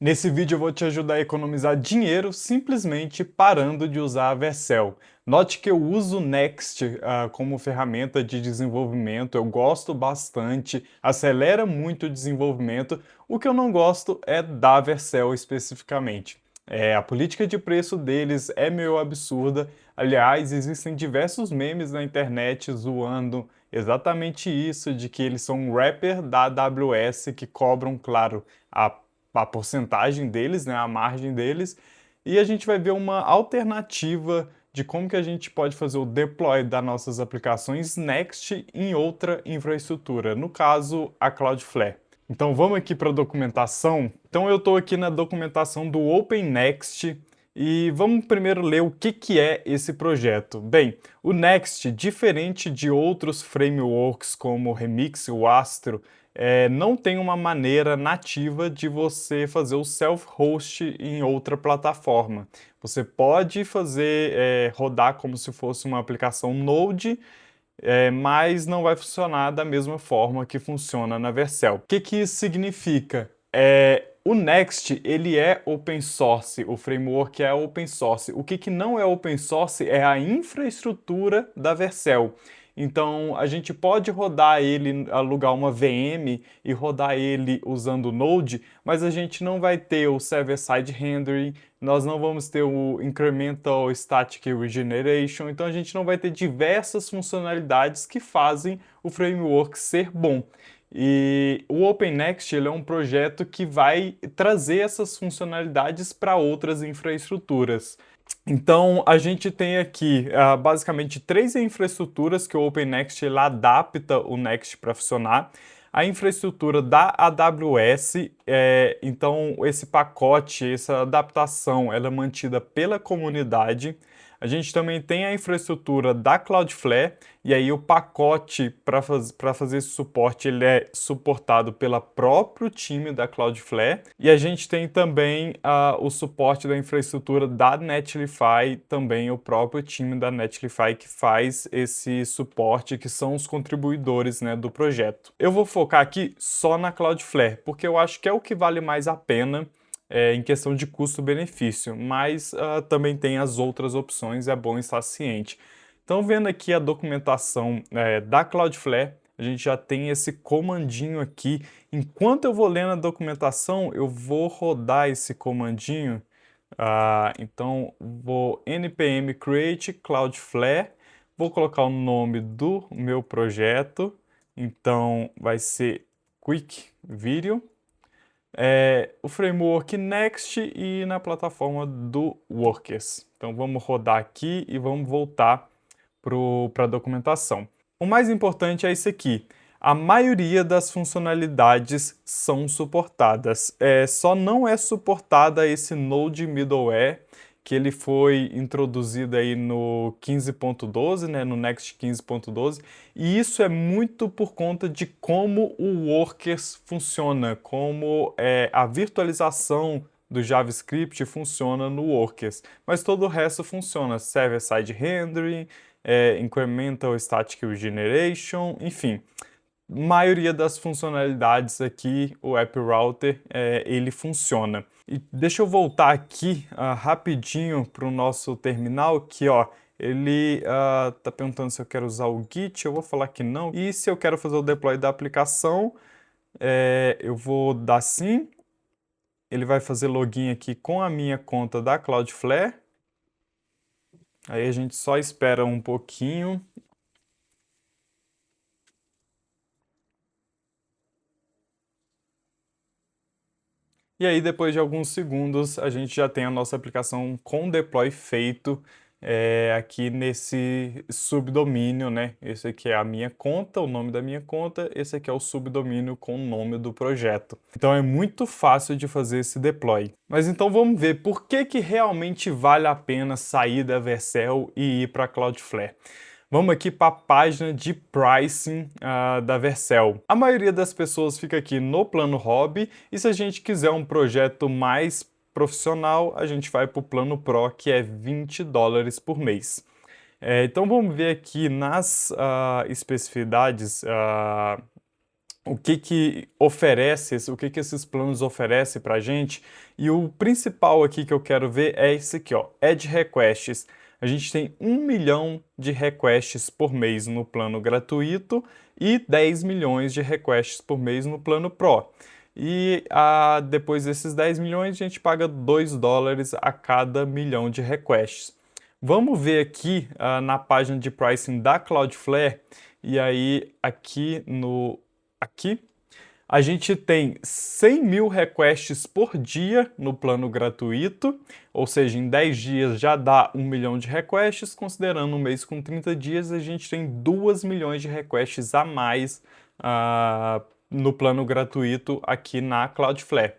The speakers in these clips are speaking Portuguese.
Nesse vídeo eu vou te ajudar a economizar dinheiro simplesmente parando de usar a Vercel. Note que eu uso o Next como ferramenta de desenvolvimento, eu gosto bastante, acelera muito o desenvolvimento. O que eu não gosto é da Vercel especificamente. A política de preço deles é meio absurda. Aliás, existem diversos memes na internet zoando exatamente isso, de que eles são um wrapper da AWS que cobram, claro, a porcentagem deles, né, a margem deles, e a gente vai ver uma alternativa de como que a gente pode fazer o deploy das nossas aplicações Next em outra infraestrutura, no caso, a Cloudflare. Então vamos aqui para a documentação. Então eu estou aqui na documentação do OpenNext e vamos primeiro ler o que é esse projeto. Bem, o Next, diferente de outros frameworks como o Remix e o Astro, não tem uma maneira nativa de você fazer o self-host em outra plataforma. Você pode fazer rodar como se fosse uma aplicação Node, mas não vai funcionar da mesma forma que funciona na Vercel. O que isso significa? O Next, ele é open source, o framework é open source. O que não é open source é a infraestrutura da Vercel. Então, a gente pode rodar ele, alugar uma VM e rodar ele usando Node, mas a gente não vai ter o server-side rendering, nós não vamos ter o Incremental Static Regeneration, então a gente não vai ter diversas funcionalidades que fazem o framework ser bom. E o OpenNext ele é um projeto que vai trazer essas funcionalidades para outras infraestruturas. Então, a gente tem aqui basicamente três infraestruturas que o OpenNext ele adapta o Next para funcionar. A infraestrutura da AWS, então esse pacote, essa adaptação, ela é mantida pela comunidade. A gente também tem a infraestrutura da Cloudflare, e aí o pacote para fazer esse suporte ele é suportado pelo próprio time da Cloudflare. E a gente tem também o suporte da infraestrutura da Netlify, também o próprio time da Netlify que faz esse suporte, que são os contribuidores, né, do projeto. Eu vou focar aqui só na Cloudflare, porque eu acho que é o que vale mais a pena em questão de custo-benefício, mas também tem as outras opções, é bom estar ciente. Então, vendo aqui a documentação da Cloudflare, a gente já tem esse comandinho aqui. Enquanto eu vou lendo a documentação, eu vou rodar esse comandinho. Então, vou npm create Cloudflare, vou colocar o nome do meu projeto, então vai ser Quick Video. O framework Next e na plataforma do Workers. Então vamos rodar aqui e vamos voltar para a documentação. O mais importante é isso aqui. A maioria das funcionalidades são suportadas. Só não é suportada esse Node Middleware, que ele foi introduzido aí no 15.12, né, no Next 15.12, e isso é muito por conta de como o Workers funciona, como a virtualização do JavaScript funciona no Workers, mas todo o resto funciona, Server-Side Rendering, Incremental Static Regeneration, enfim. Maioria das funcionalidades aqui, o App Router, ele funciona. E deixa eu voltar aqui rapidinho para o nosso terminal, que ó, ele está perguntando se eu quero usar o Git, eu vou falar que não. E se eu quero fazer o deploy da aplicação, eu vou dar sim. Ele vai fazer login aqui com a minha conta da Cloudflare. Aí a gente só espera um pouquinho. E aí, depois de alguns segundos, a gente já tem a nossa aplicação com deploy feito aqui nesse subdomínio, né? Esse aqui é a minha conta, o nome da minha conta, esse aqui é o subdomínio com o nome do projeto. Então é muito fácil de fazer esse deploy. Mas então vamos ver por que realmente vale a pena sair da Vercel e ir para a Cloudflare. Vamos aqui para a página de pricing da Vercel. A maioria das pessoas fica aqui no plano hobby, e se a gente quiser um projeto mais profissional, a gente vai para o plano Pro, que é $20 por mês. Então vamos ver aqui nas especificidades o que que oferece, o que que esses planos oferecem para a gente. E o principal aqui que eu quero ver é esse aqui, ó, Add Requests. A gente tem 1 milhão de requests por mês no plano gratuito e 10 milhões de requests por mês no plano Pro. E depois desses 10 milhões, a gente paga $2 a cada milhão de requests. Vamos ver aqui na página de pricing da Cloudflare, e aí aqui a gente tem 100 mil requests por dia no plano gratuito, ou seja, em 10 dias já dá 1 milhão de requests, considerando um mês com 30 dias, a gente tem 2 milhões de requests a mais no plano gratuito aqui na Cloudflare.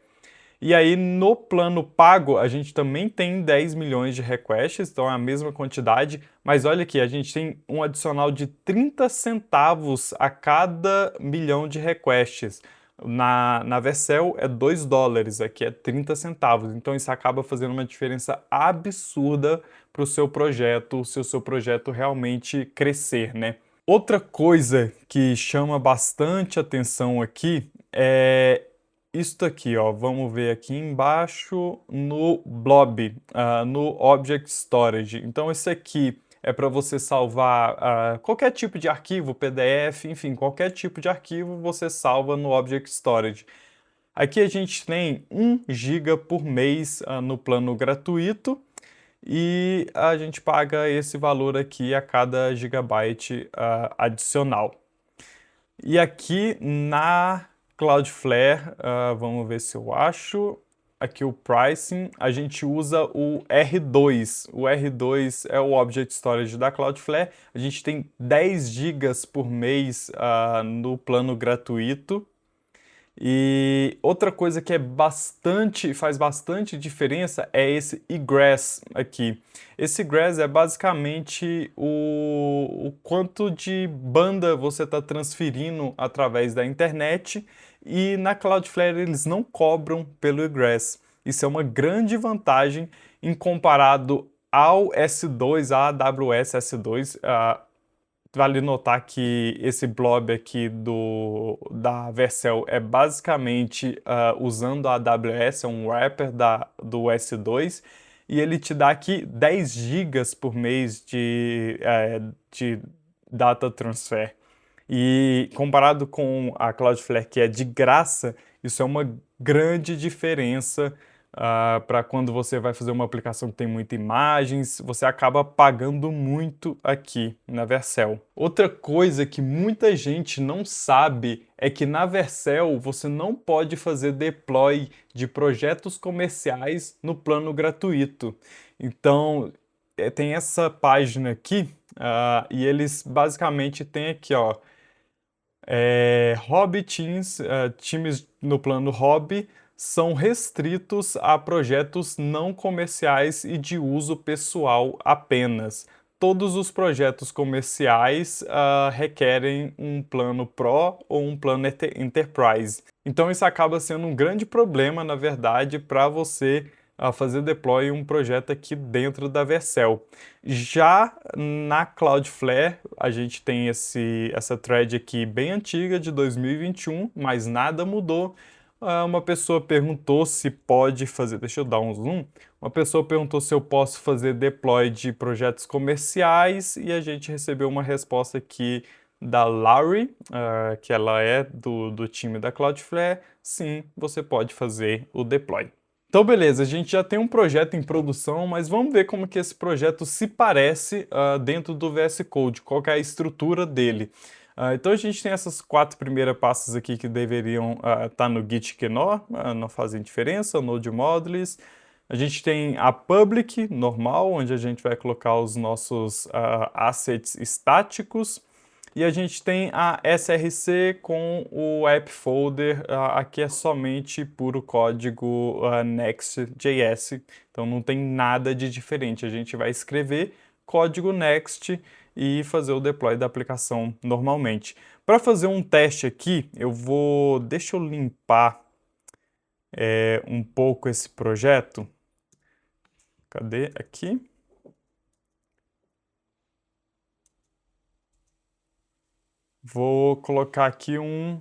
E aí, no plano pago, a gente também tem 10 milhões de requests, então é a mesma quantidade, mas olha aqui, a gente tem um adicional de 30 centavos a cada milhão de requests. Na Vercel é $2, aqui é 30 centavos, então isso acaba fazendo uma diferença absurda para o seu projeto, se o seu projeto realmente crescer, né? Outra coisa que chama bastante atenção aqui é isto aqui, ó. Vamos ver aqui embaixo no Blob, no Object Storage. Então, esse aqui é para você salvar qualquer tipo de arquivo, PDF, enfim, qualquer tipo de arquivo você salva no Object Storage. Aqui a gente tem 1 GB por mês no plano gratuito e a gente paga esse valor aqui a cada gigabyte adicional. E aqui na Cloudflare, vamos ver se eu acho. Aqui o pricing, a gente usa o R2. O R2 é o Object Storage da Cloudflare. A gente tem 10 gigas por mês no plano gratuito. E outra coisa que faz bastante diferença é esse egress aqui. Esse egress é basicamente o quanto de banda você está transferindo através da internet, e na Cloudflare eles não cobram pelo egress. Isso é uma grande vantagem em comparado ao S2, a AWS S2. Vale notar que esse blob aqui da Vercel é basicamente usando a AWS, é um wrapper do S2, e ele te dá aqui 10 gigas por mês de data transfer. E comparado com a Cloudflare, que é de graça, isso é uma grande diferença para quando você vai fazer uma aplicação que tem muitas imagens, você acaba pagando muito aqui na Vercel. Outra coisa que muita gente não sabe é que na Vercel você não pode fazer deploy de projetos comerciais no plano gratuito. Então, tem essa página aqui, e eles basicamente têm aqui, ó, Hobby Teams, times no plano Hobby, são restritos a projetos não comerciais e de uso pessoal apenas. Todos os projetos comerciais requerem um plano Pro ou um plano Enterprise. Então isso acaba sendo um grande problema, na verdade, para você fazer deploy em um projeto aqui dentro da Vercel. Já na Cloudflare, a gente tem essa thread aqui bem antiga, de 2021, mas nada mudou. Uma pessoa perguntou se pode fazer, deixa eu dar um zoom. Uma pessoa perguntou se eu posso fazer deploy de projetos comerciais, e a gente recebeu uma resposta aqui da Laurie, que ela é do time da Cloudflare. Sim, você pode fazer o deploy. Então, beleza, a gente já tem um projeto em produção, mas vamos ver como que esse projeto se parece dentro do VS Code, qual que é a estrutura dele. Então a gente tem essas 4 primeiras pastas aqui que deveriam estar no Git Knorr, não fazem diferença, Node Modules. A gente tem a public normal, onde a gente vai colocar os nossos assets estáticos. E a gente tem a SRC com o app folder, aqui é somente puro código Next.js, então não tem nada de diferente. A gente vai escrever código Next e fazer o deploy da aplicação normalmente. Para fazer um teste aqui, deixa eu limpar um pouco esse projeto. Cadê? Aqui. Vou colocar aqui um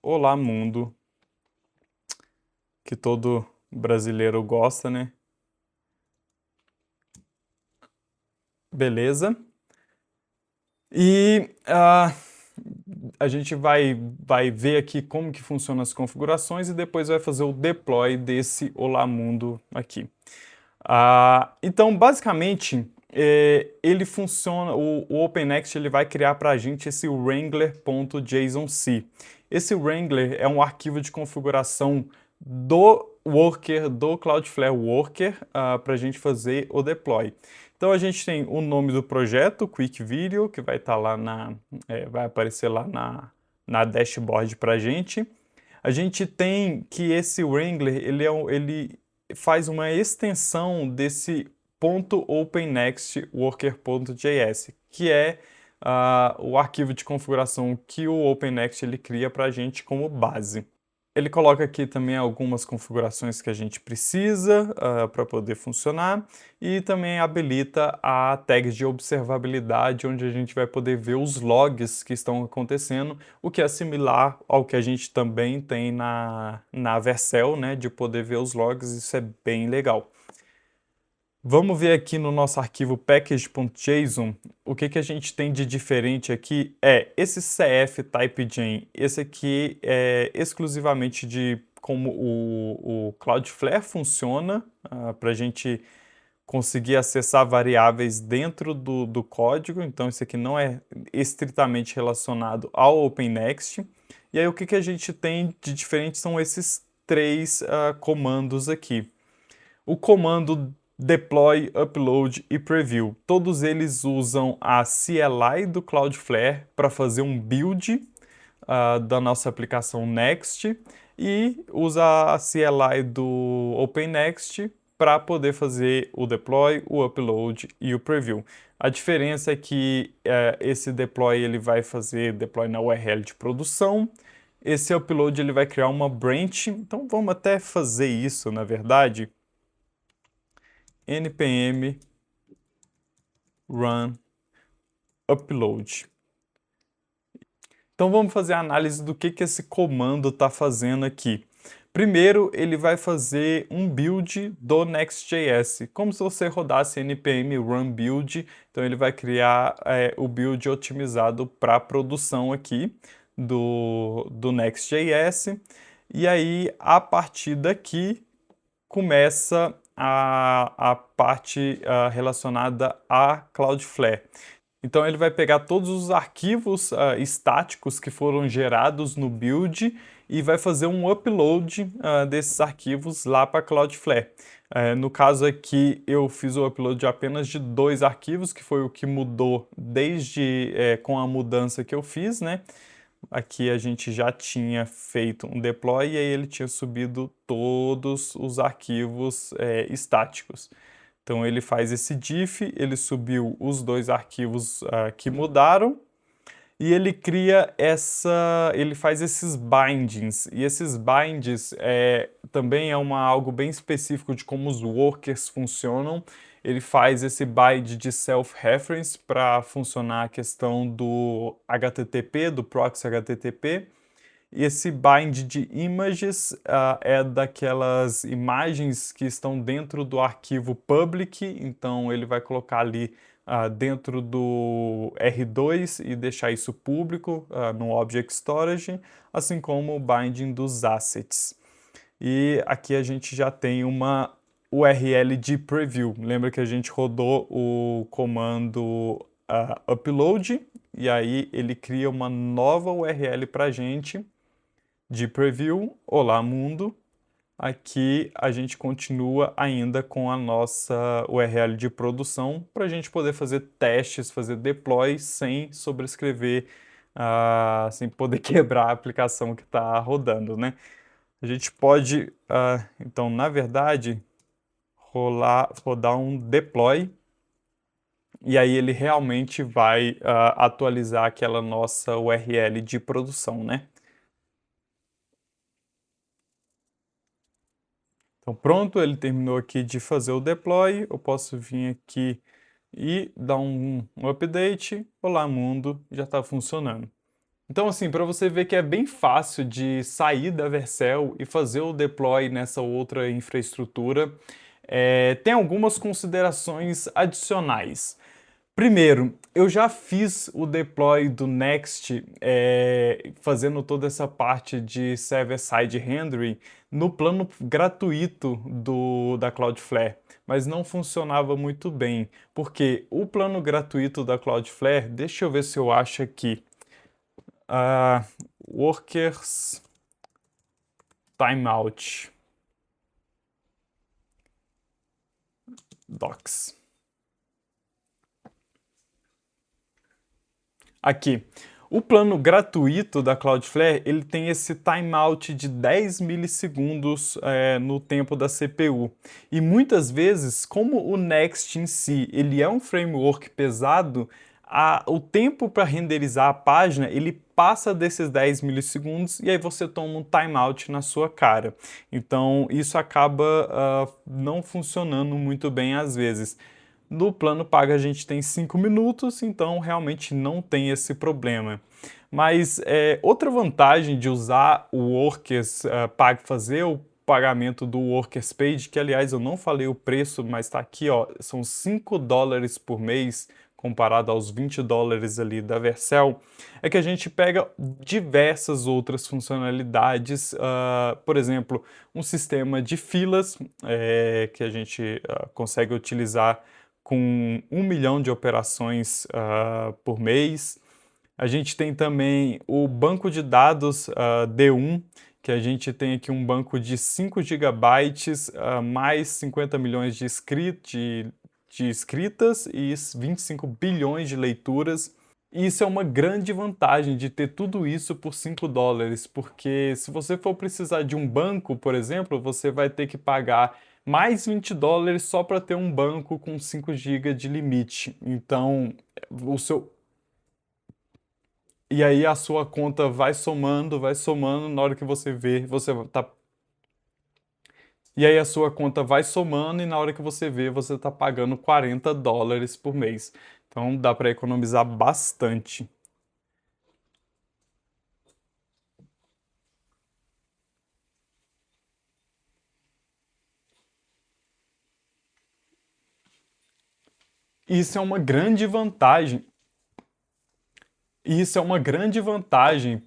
Olá Mundo, que todo brasileiro gosta, né? Beleza. E a gente vai ver aqui como que funcionam as configurações e depois vai fazer o deploy desse Olá Mundo aqui. Então, basicamente, ele funciona, o OpenNext ele vai criar para a gente esse wrangler.jsonc. Esse Wrangler é um arquivo de configuração do worker, do Cloudflare Worker, para a gente fazer o deploy. Então a gente tem o nome do projeto, Quick Video, que vai estar lá vai aparecer lá na dashboard para a gente. A gente tem que esse Wrangler, ele faz uma extensão desse .openNext worker.js, que é o arquivo de configuração que o OpenNext ele cria para a gente como base. Ele coloca aqui também algumas configurações que a gente precisa para poder funcionar e também habilita a tag de observabilidade, onde a gente vai poder ver os logs que estão acontecendo, o que é similar ao que a gente também tem na Vercel, né, de poder ver os logs, isso é bem legal. Vamos ver aqui no nosso arquivo package.json, o que a gente tem de diferente aqui é esse CF TypeGen. Esse aqui é exclusivamente de como o Cloudflare funciona, para a gente conseguir acessar variáveis dentro do código. Então, isso aqui não é estritamente relacionado ao OpenNext. E aí, o que a gente tem de diferente são esses três comandos aqui. O comando deploy, upload e preview. Todos eles usam a CLI do Cloudflare para fazer um build da nossa aplicação Next e usa a CLI do OpenNext para poder fazer o deploy, o upload e o preview. A diferença é que esse deploy ele vai fazer deploy na URL de produção, esse upload ele vai criar uma branch, então vamos até fazer isso, na verdade. npm run upload. Então vamos fazer a análise do que esse comando está fazendo aqui. Primeiro, ele vai fazer um build do Next.js, como se você rodasse npm run build. Então ele vai criar o build otimizado para a produção aqui do Next.js. E aí, a partir daqui, começa a parte relacionada a Cloudflare. Então ele vai pegar todos os arquivos estáticos que foram gerados no build e vai fazer um upload desses arquivos lá para Cloudflare. No caso aqui eu fiz o upload apenas de 2 arquivos, que foi o que mudou desde com a mudança que eu fiz, né? Aqui a gente já tinha feito um deploy e aí ele tinha subido todos os arquivos estáticos. Então ele faz esse diff, ele subiu os 2 arquivos que mudaram e ele cria ele faz esses bindings. E esses bindings também é algo bem específico de como os workers funcionam. Ele faz esse bind de self-reference para funcionar a questão do HTTP, do proxy HTTP. E esse bind de images é daquelas imagens que estão dentro do arquivo public, então ele vai colocar ali dentro do R2 e deixar isso público no Object Storage, assim como o binding dos assets. E aqui a gente já tem uma URL de preview. Lembra que a gente rodou o comando upload e aí ele cria uma nova URL para a gente de preview. Olá mundo. Aqui a gente continua ainda com a nossa URL de produção para a gente poder fazer testes, fazer deploy sem sobrescrever, sem poder quebrar a aplicação que está rodando, né? A gente pode, então, na verdade, rodar um deploy e aí ele realmente vai atualizar aquela nossa URL de produção, né? Então pronto, ele terminou aqui de fazer o deploy, eu posso vir aqui e dar um update. Olá mundo, já está funcionando. Então, assim, para você ver que é bem fácil de sair da Vercel e fazer o deploy nessa outra infraestrutura, tem algumas considerações adicionais. Primeiro, eu já fiz o deploy do Next, fazendo toda essa parte de server-side rendering no plano gratuito da Cloudflare, mas não funcionava muito bem, porque o plano gratuito da Cloudflare, deixa eu ver se eu acho aqui, ah, Workers Timeout Docs. Aqui. O plano gratuito da Cloudflare, ele tem esse timeout de 10 milissegundos no tempo da CPU. E muitas vezes, como o Next em si, ele é um framework pesado, o tempo para renderizar a página, ele passa desses 10 milissegundos e aí você toma um timeout na sua cara. Então, isso acaba não funcionando muito bem às vezes. No plano pago a gente tem 5 minutos, então realmente não tem esse problema. Mas outra vantagem de usar o Workers fazer o pagamento do Workers Page, que aliás eu não falei o preço, mas está aqui, ó, são $5 por mês, comparado aos $20 ali da Vercel, é que a gente pega diversas outras funcionalidades, por exemplo, um sistema de filas que a gente consegue utilizar com 1 milhão de operações por mês. A gente tem também o banco de dados D1, que a gente tem aqui um banco de 5 gigabytes, mais 50 milhões de escritas e 25 bilhões de leituras. E isso é uma grande vantagem de ter tudo isso por $5, porque se você for precisar de um banco, por exemplo, você vai ter que pagar mais $20 só para ter um banco com 5 GB de limite. Então, o seu e aí a sua conta vai somando, na hora que você vê, você tá e aí a sua conta vai somando e na hora que você vê, você tá pagando $40 por mês. Então dá para economizar bastante. Isso é uma grande vantagem. Isso é uma grande vantagem.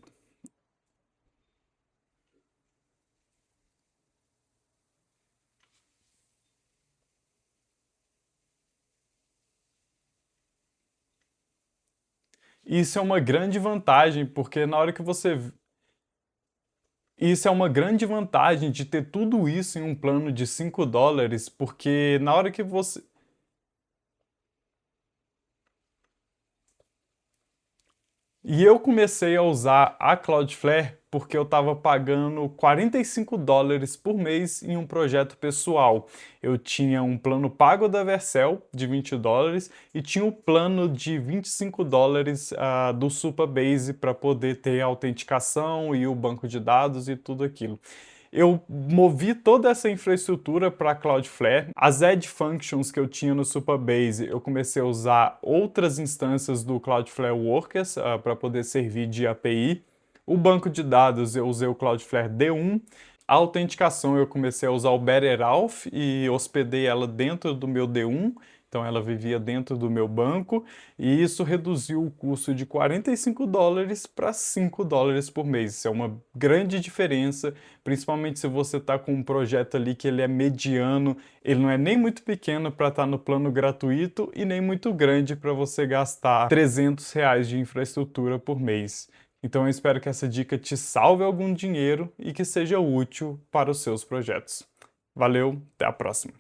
Isso é uma grande vantagem, porque na hora que você. Isso é uma grande vantagem de ter tudo isso em um plano de $5, porque na hora que você. E eu comecei a usar a Cloudflare porque eu estava pagando $45 por mês em um projeto pessoal. Eu tinha um plano pago da Vercel de $20 e tinha o plano de $25 do Supabase para poder ter a autenticação e o banco de dados e tudo aquilo. Eu movi toda essa infraestrutura para a Cloudflare. As Edge Functions que eu tinha no Supabase, eu comecei a usar outras instâncias do Cloudflare Workers para poder servir de API. O banco de dados eu usei o Cloudflare D1. A autenticação eu comecei a usar o BetterAuth e hospedei ela dentro do meu D1, então ela vivia dentro do meu banco, e isso reduziu o custo de $45 para $5 por mês. Isso é uma grande diferença, principalmente se você está com um projeto ali que ele é mediano, ele não é nem muito pequeno para estar no plano gratuito e nem muito grande para você gastar R$ 300 de infraestrutura por mês. Então eu espero que essa dica te salve algum dinheiro e que seja útil para os seus projetos. Valeu, até a próxima!